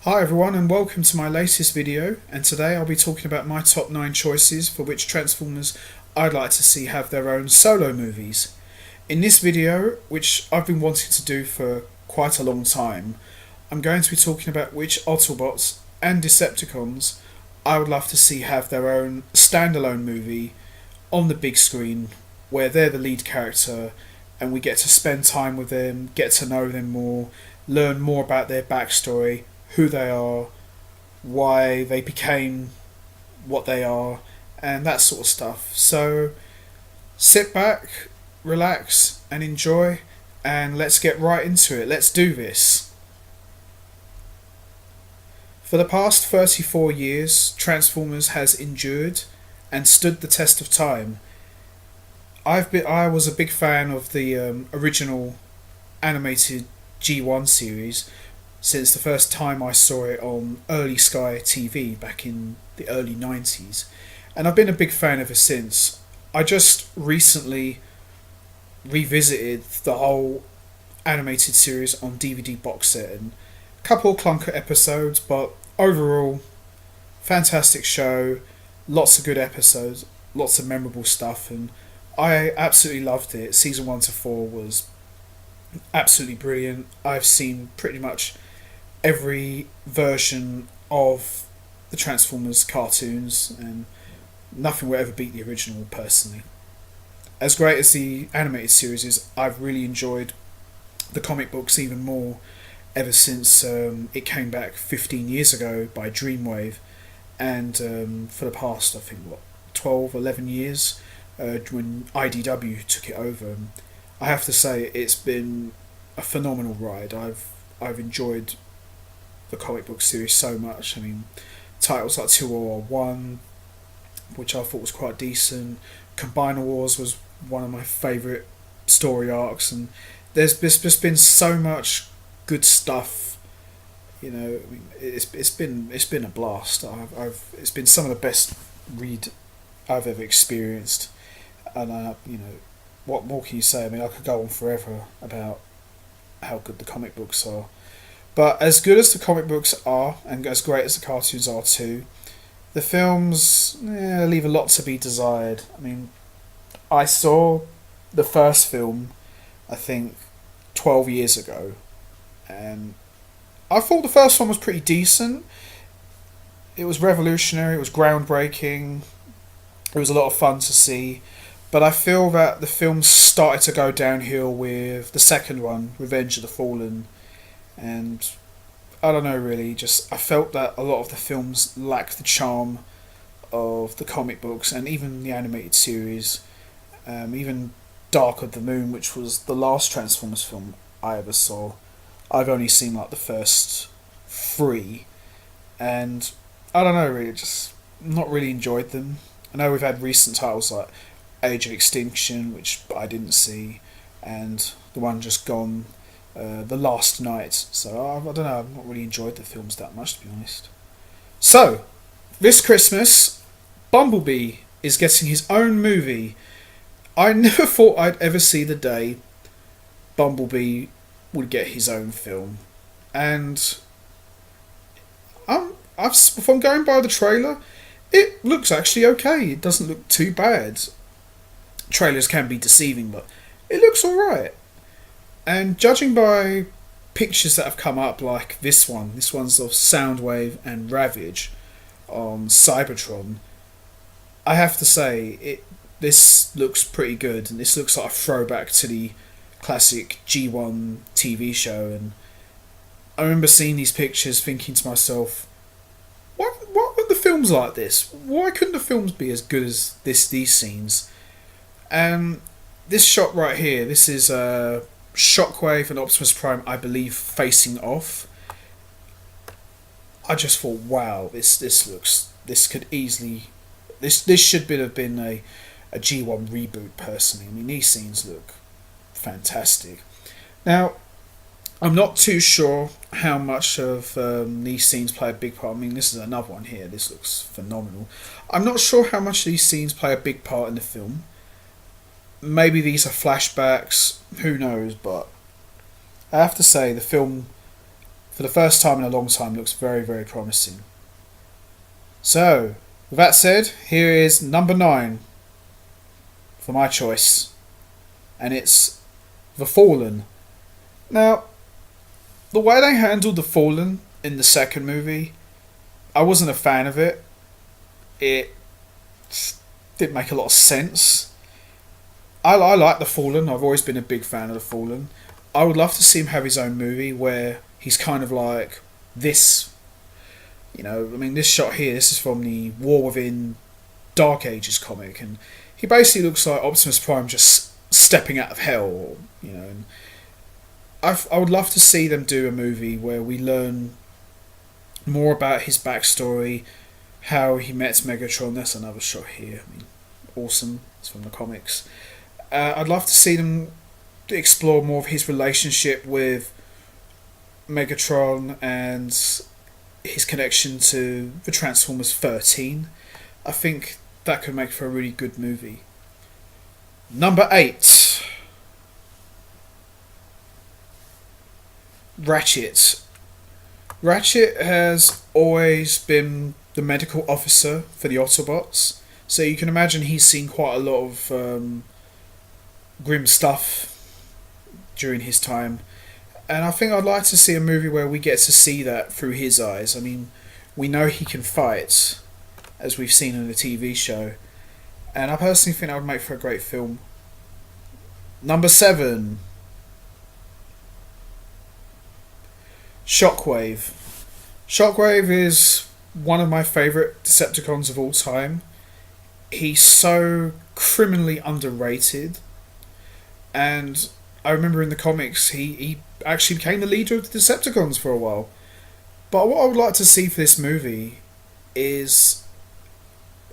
Hi everyone and welcome to my latest video, and today I'll be talking about my top 9 choices for which Transformers I'd like to see have their own solo movies. In this video, which I've been wanting to do for quite a long time, I'm going to be talking about which Autobots and Decepticons I would love to see have their own standalone movie on the big screen where they're the lead character and we get to spend time with them, get to know them more, learn more about their backstory, who they are, why they became what they are, and that sort of stuff. So sit back, relax, and enjoy, and let's get right into it. Let's do this. For the past 34 years, Transformers has endured and stood the test of time. I was a big fan of the original animated G1 series since the first time I saw it on Early Sky TV back in the early 90s, and I've been a big fan ever since. I just recently revisited the whole animated series on DVD box set, and a couple of clunker episodes, but overall, fantastic show, lots of good episodes, lots of memorable stuff, and I absolutely loved it. Season 1 to 4 was absolutely brilliant. I've seen pretty much every version of the Transformers cartoons, and nothing will ever beat the original personally. As great as the animated series is, I've really enjoyed the comic books even more ever since it came back 15 years ago by Dreamwave, and for the past, I think, 12, 11 years when IDW took it over. I have to say it's been a phenomenal ride. I've enjoyed the comic book series so much. I mean, titles like 201, which I thought was quite decent. Combiner Wars was one of my favourite story arcs, and there's just been so much good stuff. You know, I mean, it's been a blast. It's been some of the best read I've ever experienced, and what more can you say? I mean, I could go on forever about how good the comic books are. But as good as the comic books are, and as great as the cartoons are too, the films leave a lot to be desired. I mean, I saw the first film, I think, 12 years ago, and I thought the first one was pretty decent. It was revolutionary, it was groundbreaking, it was a lot of fun to see, but I feel that the film started to go downhill with the second one, Revenge of the Fallen, and I don't know really, just I felt that a lot of the films lacked the charm of the comic books and even the animated series. Even Dark of the Moon, which was the last Transformers film I ever saw, I've only seen like the first 3, and I don't know really, just not really enjoyed them. I know we've had recent titles like Age of Extinction, which I didn't see, and the one just gone, The Last Night. So I don't know, I've not really enjoyed the films that much, to be honest. So this Christmas, Bumblebee is getting his own movie. I never thought I'd ever see the day Bumblebee would get his own film, and if I'm going by the trailer, it looks actually okay. It doesn't look too bad. Trailers can be deceiving, but it looks alright. And judging by pictures that have come up, like this one's of Soundwave and Ravage on Cybertron, I have to say this looks pretty good, and this looks like a throwback to the classic G1 TV show. And I remember seeing these pictures thinking to myself, what were the films like this? Why couldn't the films be as good as these scenes? And this shot right here, this is Shockwave and Optimus Prime, I believe, facing off. I just thought, wow, this could easily, this should have been a G1 reboot. Personally, I mean, these scenes look fantastic. Now, I'm not too sure how much of these scenes play a big part. I mean, this is another one here. This looks phenomenal. I'm not sure how much these scenes play a big part in the film. Maybe these are flashbacks, who knows, but I have to say the film for the first time in a long time, looks very, very promising. So, with that said, here is number 9 for my choice, and it's The Fallen. Now, the way they handled The Fallen in the second movie, I wasn't a fan of it. It didn't make a lot of sense. I like The Fallen. I've always been a big fan of The Fallen. I would love to see him have his own movie where he's kind of like this. You know, I mean, this shot here, this is from the War Within Dark Ages comic, and he basically looks like Optimus Prime just stepping out of hell, you know. And I would love to see them do a movie where we learn more about his backstory, how he met Megatron. That's another shot here. I mean, awesome. It's from the comics. I'd love to see them explore more of his relationship with Megatron and his connection to the Transformers 13. I think that could make for a really good movie. Number 8. Ratchet. Ratchet has always been the medical officer for the Autobots, so you can imagine he's seen quite a lot of grim stuff during his time, and I think I'd like to see a movie where we get to see that through his eyes. I mean, we know he can fight, as we've seen in the TV show, and I personally think that would make for a great film. Number 7. Shockwave. Shockwave is one of my favourite Decepticons of all time. He's so criminally underrated, and I remember in the comics he actually became the leader of the Decepticons for a while. But what I would like to see for this movie is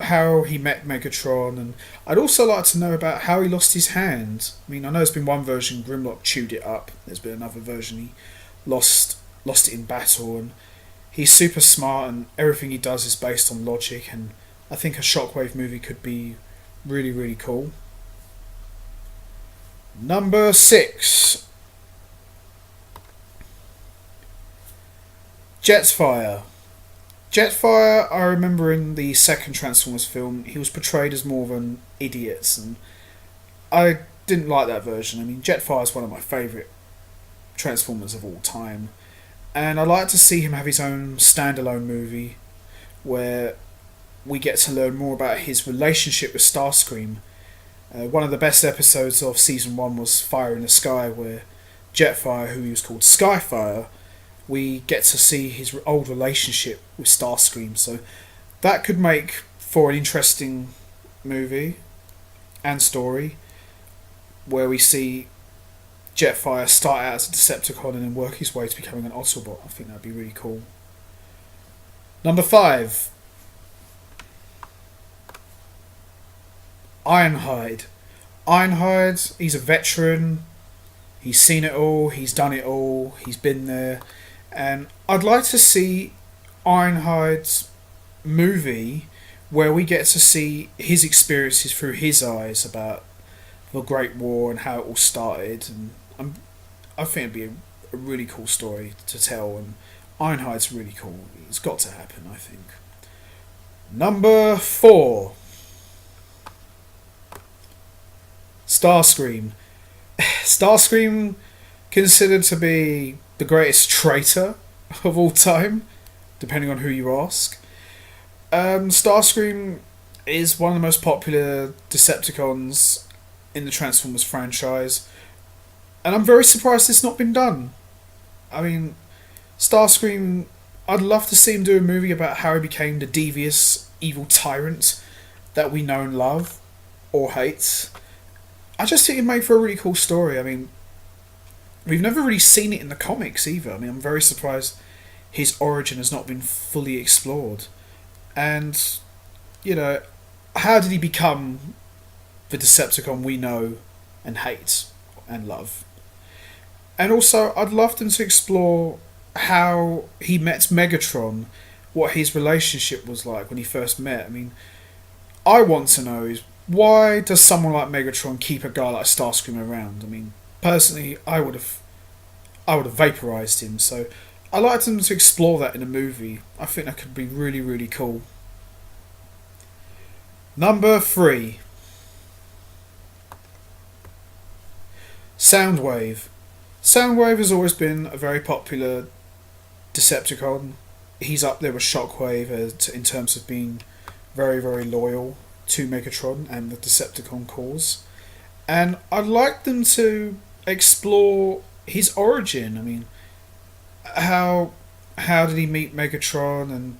how he met Megatron, and I'd also like to know about how he lost his hand. I mean, I know there's been one version Grimlock chewed it up. There's been another version he lost it in battle, and he's super smart and everything he does is based on logic, and I think a Shockwave movie could be really, really cool. Number 6. Jetfire. Jetfire, I remember in the second Transformers film, he was portrayed as more of an idiot, and I didn't like that version. I mean, Jetfire is one of my favourite Transformers of all time, and I'd like to see him have his own standalone movie where we get to learn more about his relationship with Starscream. One of the best episodes of Season 1 was Fire in the Sky, where Jetfire, who he was called Skyfire, we get to see his old relationship with Starscream. So that could make for an interesting movie and story, where we see Jetfire start out as a Decepticon and then work his way to becoming an Autobot. I think that'd be really cool. Number 5. Ironhide. Ironhide, he's a veteran. He's seen it all. He's done it all. He's been there. And I'd like to see Ironhide's movie where we get to see his experiences through his eyes about the Great War and how it all started. And I think it'd be a really cool story to tell. And Ironhide's really cool. It's got to happen, I think. Number 4. Starscream. Starscream, considered to be the greatest traitor of all time, depending on who you ask. Starscream is one of the most popular Decepticons in the Transformers franchise, and I'm very surprised it's not been done. I mean, Starscream, I'd love to see him do a movie about how he became the devious, evil tyrant that we know and love, or hate. I just think it made for a really cool story. I mean, we've never really seen it in the comics either. I mean, I'm very surprised his origin has not been fully explored. And, you know, how did he become the Decepticon we know and hate and love? And also, I'd love them to explore how he met Megatron, what his relationship was like when he first met. I mean, I want to know is, why does someone like Megatron keep a guy like Starscream around? I mean, personally, I would have vaporized him. So I like them to explore that in a movie. I think that could be really, really cool. Number 3, Soundwave. Soundwave has always been a very popular Decepticon. He's up there with Shockwave in terms of being very, very loyal to Megatron and the Decepticon cause. And I'd like them to explore his origin. I mean, how did he meet Megatron, and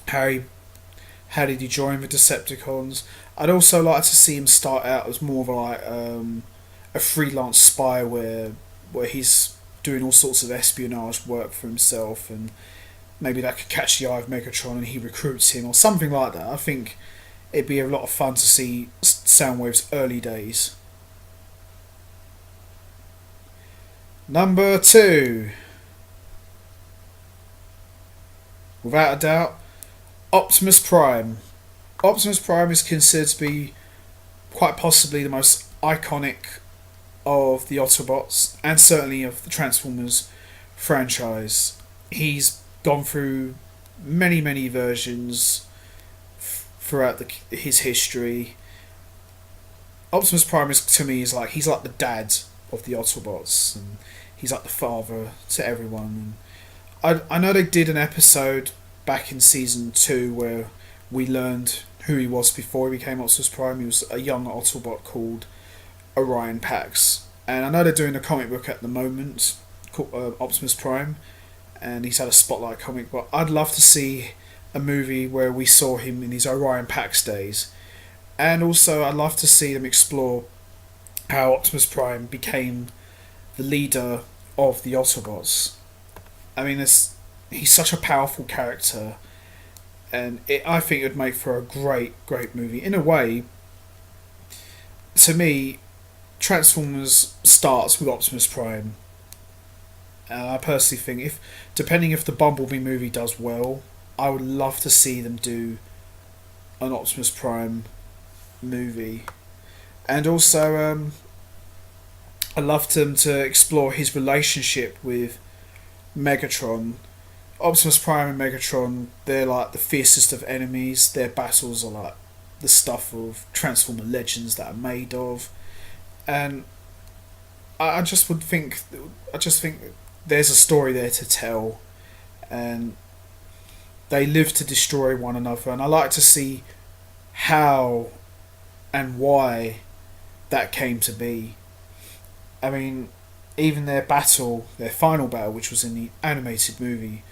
how did he join the Decepticons? I'd also like to see him start out as more of a freelance spy where he's doing all sorts of espionage work for himself, and maybe that could catch the eye of Megatron and he recruits him or something like that. I think it'd be a lot of fun to see Soundwave's early days. Number 2, without a doubt, Optimus Prime. Optimus Prime is considered to be quite possibly the most iconic of the Autobots, and certainly of the Transformers franchise. He's gone through many, many versions throughout his history. Optimus Prime to me is like, he's like the dad of the Autobots, and he's like the father to everyone. And I know they did an episode back in season 2 where we learned who he was before he became Optimus Prime. He was a young Autobot called Orion Pax, and I know they're doing a comic book at the moment called Optimus Prime, and he's had a spotlight comic. But I'd love to see a movie where we saw him in his Orion Pax days, and also I'd love to see them explore how Optimus Prime became the leader of the Autobots. I mean, he's such a powerful character, and I think it would make for a great, great movie. In a way, to me, Transformers starts with Optimus Prime. And I personally think, depending if the Bumblebee movie does well, I would love to see them do an Optimus Prime movie. And also, I loved them to explore his relationship with Megatron. Optimus Prime and Megatron, they're like the fiercest of enemies. Their battles are like the stuff of Transformer legends that are made of. And I just think there's a story there to tell, and they live to destroy one another, and I like to see how and why that came to be. I mean, even their final battle, which was in the animated movie,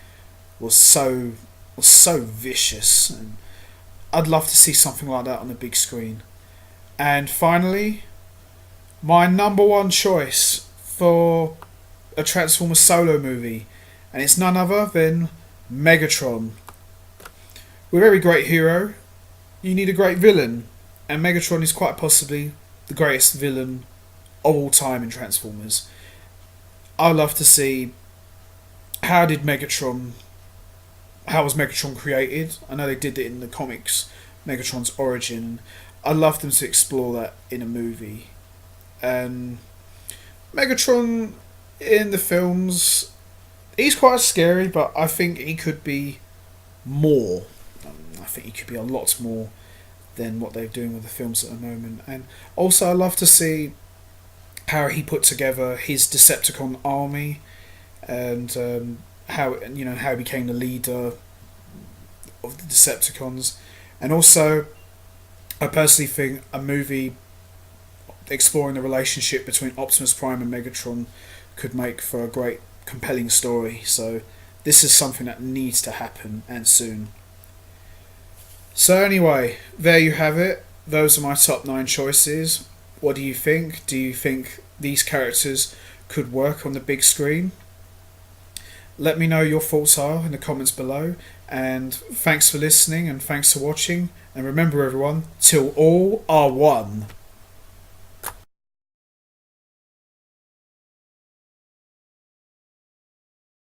was so vicious, and I'd love to see something like that on the big screen. And finally, my number 1 choice for a Transformers solo movie, and it's none other than Megatron. With every great hero, you need a great villain, and Megatron is quite possibly the greatest villain of all time in Transformers. I'd love to see how was Megatron created. I know they did it in the comics, Megatron's origin. I'd love them to explore that in a movie. And Megatron in the films, he's quite scary, but I think he could be more. I think he could be a lot more than what they're doing with the films at the moment. And also, I love to see how he put together his Decepticon army, and how he became the leader of the Decepticons. And also, I personally think a movie exploring the relationship between Optimus Prime and Megatron could make for a great, compelling story. So this is something that needs to happen, and soon. So anyway, there you have it. Those are my top 9 choices. What do you think? Do you think these characters could work on the big screen? Let me know your thoughts are in the comments below. And thanks for listening, and thanks for watching. And remember everyone, till all are one.